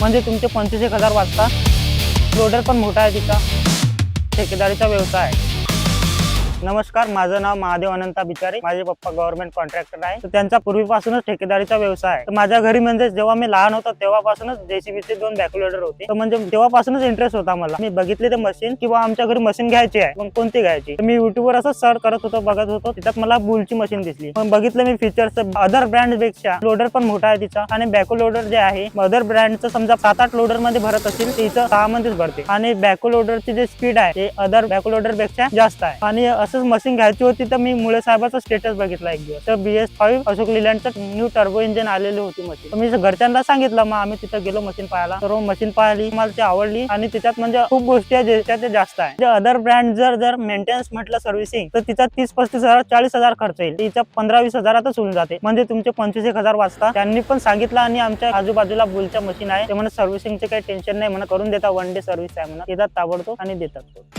म्हणजे तुमचे 25,000 वाचता। लोडर पण मोठा आहे तिचा, ठेकेदारीचा व्यवसाय आहे। नमस्कार, माझं नाव महादेव अनंता बिचारे। माझे पप्पा गव्हर्नमेंट कॉन्ट्रॅक्टर आहे, तर त्यांचा पूर्वीपासूनच ठेकेदारीचा व्यवसाय आहे। तर माझ्या घरी म्हणजे जेव्हा मी लहान होतो तेव्हापासूनच जेसीबीचे 2 बॅकलोडर होते। तर म्हणजे तेव्हापासूनच इंटरेस्ट होता मला। मी बघितले ते मशीन किंवा आमच्या घरी मशीन घ्यायची आहे, मग कोणती घ्यायची, तर मी युट्यूबवर असं सर्च करत होतो, बघत होतो। त्याच्यात मला बुलची मशीन दिसली। मग बघितलं मी फीचर्स, अदर ब्रँड पेक्षा लोडर पण मोठा आहे तिचा, आणि बॅको लोडर जे आहे अदर ब्रँडचं समजा 7-8 लोडर मध्ये भरत असेल, तिचं 6 मध्येच भरते। आणि बॅको लोडरची जे स्पीड आहे ते अदर बॅको लोडर पेक्षा जास्त आहे। आणि असंच मशीन घ्यायची होती तर मी मुळे साहेबाचा स्टेटस बघितला एक दिवस, तर BS5 अशोक लेलँडचं न्यू टर्बो इंजिन आलेली होती मशीन। तर मी घरच्यांना सांगितलं, मग आम्ही तिथे गेलो मशीन पाहायला। तर मशीन पाहिली, मला ती आवडली। आणि त्याच्यात म्हणजे खूप गोष्टी आहेत ज्याच्यात ते जास्त आहे। जे अदर ब्रँड जर मेंटेनन्स म्हटलं, सर्व्हिसिंग, तर तिचा 30-35 हजार 40,000 खर्च येईल, तिचा 15-20 हजारातच होऊन जाते। म्हणजे तुमचे 25,000 वाचता। त्यांनी पण सांगितलं, आणि आमच्या आजूबाजूला बुलच्या मशीन आहे, ते म्हणा सर्व्हिसिंगचे काही टेन्शन नाही, म्हणा करून देता, 1 डे सर्व्हिस आहे म्हणा, येतात ताबडतोब आणि देतात।